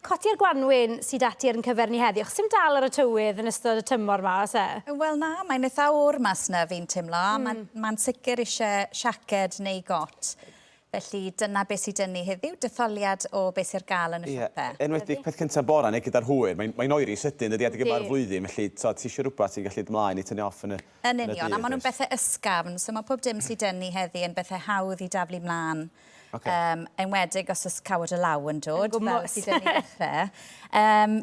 Cotiau'r Gwanwyn sydd ati ar yn cyfer ni heddi. Sim dal ar y tywydd yn ystod y tymor ma, oes e? Wel na, mae'n eitha o'r mas na fi'n teimlo. Mae'n sicr eisiau siaced neu got. Felly dyna beth sydd dynnu heddiw, detholiad o beth sy'r gael yn y siopau. Enwedig peth cyntaf bora neu gyda'r hwyr. Mae'n oeri sydyn ydi adeg yma'r flwyddyn, felly ti eisiau rhywbeth sy'n gallu ymlaen i tynnu off yn y Yn union, a maen nhw'n bethau ysgafn, so mae pob dim sydd dynnu heddi yn bethau hawdd i daflu mlaen. Enwedig os oes cawod y law yn dod, fel sydd yn ei dechrau.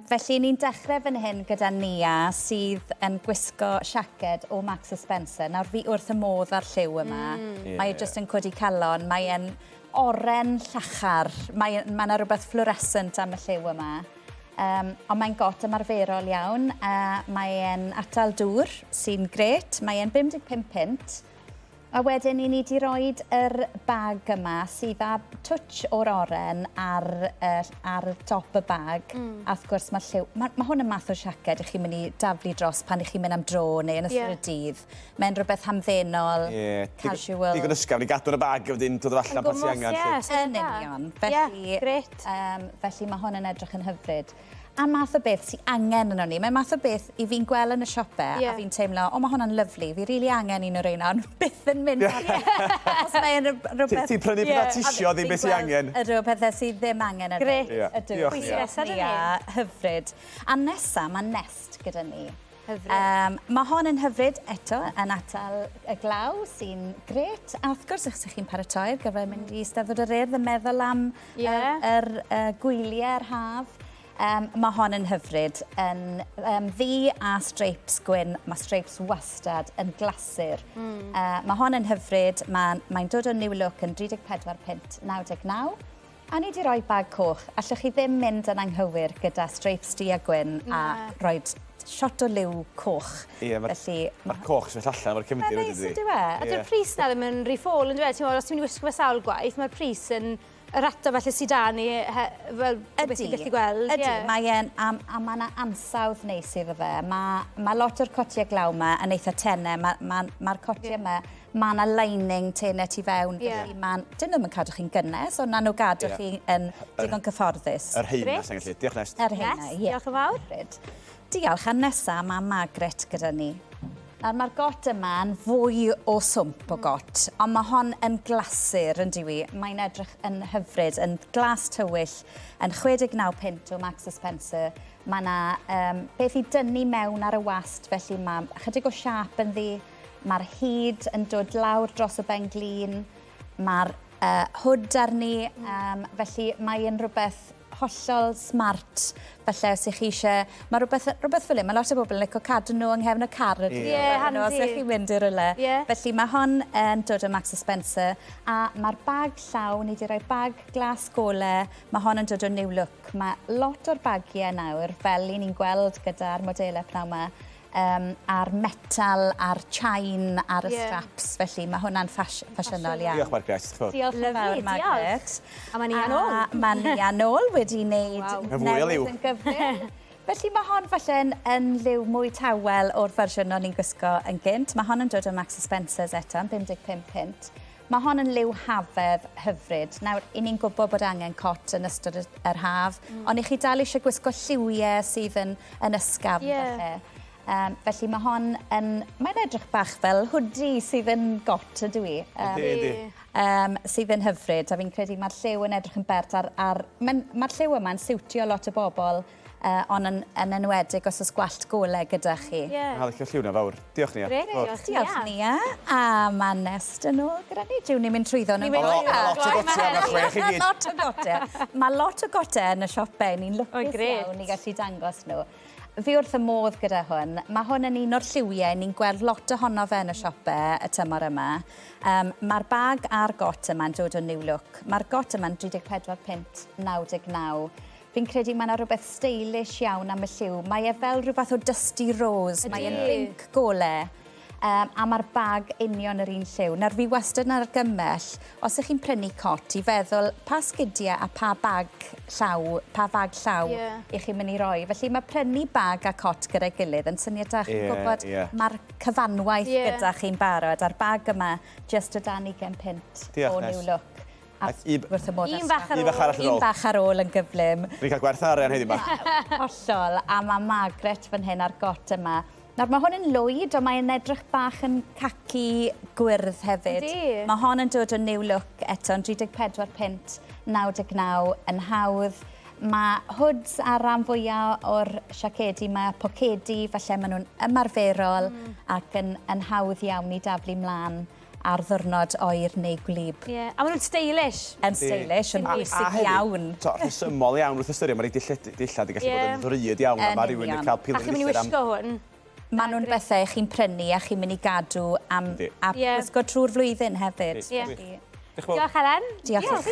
Felly ni'n dechrau fan hyn gyda Nia sydd yn gwisgo siaced o Marks & Spencer. Nawr fi wrth y modd ar lliw yma. Mae jyst yn codi calon. Mae'n oren llachar. Mae yna rhywbeth fluorescent am y lliw yma. Ond mae'n got ymarferol iawn. Mae'n atal dŵr sy'n gret. Mae'n 55 pint. A wedyn ni wedi rhoi bag yma sydd â twtch o'r oren ar top y bag. A wrth gwrs mae'r lliw... Mae hwn yn math o siaced i chi'n mynd i daflu dros pan i chi'n mynd am dro neu yn ystod y dydd. Mae'n rhywbeth hamddenol, casual. Digon ysgafn i gadw'r y bag a wedyn dod o allan pan ti angen. Yn union. Felly mae hwn yn edrych yn hyfryd. A math o beth sy'n angen yno ni. Mae math o beth i fi'n gweld yn y siopau a fi'n teimlo, o mae hwnna'n lyflu, fi rili angen un o'r un ond byth yn mynd ar Os mae'n rhywbeth... Ti'n prynu beth tisio ddim beth sy'n angen. Ydw, pethau sydd ddim angen yno. Gret. Ydw. Hyfryd. A nesa, mae nest gyda ni. Mae hon yn hyfryd eto yn atal y glaw sy'n gret. A wrth gwrs, ych chi'n paratoi'r gyfer mynd i Steddfod yr Urdd yn meddwl am yr gwyliau'r haf. Mae hon yn hyfryd. Ddu a streips gwyn, mae streips wastad yn glasur. Mae hon yn hyfryd, mae'n dod o New Look yn 34 pint 99. A ni wedi rhoi bag coch. Allwch chi ddim mynd yn anghywir gyda streips du a gwyn a rhoi shot o liw coch. Ie, mae'r coch sy'n mynd allan, mae'r cymryd wedi di. Ydy'r pris na ddim yn rhi-ffôl yn dweud. Os ti'n mynd i wisgo fe sawl gwaith, mae'r pris yn yr ato felly sydd da ni, fel beth ti'n gallu gweld. Ydy, mae yna ansawdd neis iddo fe. Mae lot o'r cotiau glaw yma yn eitha tenne. Mae'r cotiau yma, mae yna lining tenau tu fewn. Dyn nhw'n cadw chi'n gynnes, ond na nhw gadw chi yn digon cyfforddus. Yr heina sy'n gallu. Diolch Nest. Yr heina, ie. Diolch yn fawr. Diolch. A nesaf mae Margaret gyda ni. Mae'r got yma yn fwy o swmp o got, ond mae hon yn glasur yn diwy. Mae'n edrych yn hyfryd, yn glas tywyll, yn 69 pint o Marks & Spencer. Mae yna beth i dynnu mewn ar y wast, felly mae chydig o siap yn ddi. Mae'r hyd yn dod lawr dros y ben glin. Mae'r hwd arni, felly mae'n rhywbeth hollol smart. Felly, os ych chi eisiau... Mae rhywbeth fel hyn, mae lot o bobl yn licio cadw nhw yng nghefn y car. Handi. Os ych chi'n mynd i'r rhywle. Felly mae hon yn dod o Marks & Spencer. A mae'r bag llaw, ni wedi rhoi bag glas golau. Mae hon yn dod o New Look. Mae lot o'r bagiau nawr, fel i ni'n gweld gyda'r modelau pnaw yma, a'r metal, a'r chain, a'r straps. Felly mae hwnna'n ffasiynol iawn. Diolch Margaret. Diolch yn fawr, Margaret. A mae Nia nôl. Mae Nia nôl wedi wneud newid yn gyflym. Felly mae hon falle yn liw mwy tawel o'r fersiwn o'n i'n gwisgo yn gynt. Mae hon yn dod o Marks & Spencer's eto, 55 pint. Mae hon yn liw hafedd hyfryd. Nawr, i ni'n gwybod bod angen cot yn ystod yr haf, ond i chi dal eisiau gwisgo lliwiau sydd yn ysgafn falle. Felly mae hon yn... Mae'n edrych bach fel hoodie sydd yn got ydw i. Sydd yn hyfryd, a fi'n credu mae'r lliw yn edrych yn bert Mae'r lliw yma'n siwtio lot o bobl, ond yn enwedig os oes gwallt golau gyda chi. Hal eich lliw na fawr. Diolch Nia. Diolch Nia. A mae Nest yn ôl gyda ni. Diw ni'n mynd trwyddo nhw. Mae lot o gotau yn y siopau. Ni'n lwcus iawn i gallu dangos nhw. Fi wrth y modd gyda hwn. Mae hwn yn un o'r lliwiau. Ni'n gweld lot ohono fe yn y siopau y tymor yma. Mae'r bag a'r got yma'n dod o New Look. Mae'r got yma'n 34 pint 99. Fi'n credu mae yna rhywbeth stylish iawn am y lliw. Mae e fel rhywbeth o dusty rose. Mae e'n pink golau. A mae'r bag union yr un lliw. Nawr fi wastad yn argymell, os ych chi'n prynu cot, i feddwl pa sgidiau a pa fag llaw i chi'n mynd i roi. Felly mae prynu bag a cot gyda'i gilydd yn syniadach chi'n gwybod mae'r cyfanwaith gyda chi'n barod. A'r bag yma, just o dan 20 pint o New Look. wrth y modd Un bach ar Un bach arall ar ôl. Un bach ar ôl yn gyflym. Ni'n cael gwerth arian heddi ma. Hollol, a mae Margaret fan hyn ar got yma. Nawr, mae hwn yn lwyd, ond mae'n edrych bach yn caci gwyrdd hefyd. Ydi. Mae hon yn dod o New Look eto, yn 34.99 yn hawdd. Mae hwds ar ran fwyaf o'r siacedi mae pocedi, falle maen nhw'n ymarferol ac yn hawdd iawn i daflu mlaen ar ddwrnod oer neu gwlyb. Ie, a maen nhw'n stylish. Yn stylish, yn bwysig iawn. Rhesymol iawn wrth ystyried, mae'r dillad i gallu bod yn ddryd iawn, a mae rhywun yn cael A pilyn chi'n mynd i wisgo hwn? Maen nhw'n bethau chi'n prynu a chi'n mynd i gadw a wisgo trwy'r flwyddyn hefyd. Diolch, Helen. Diolch.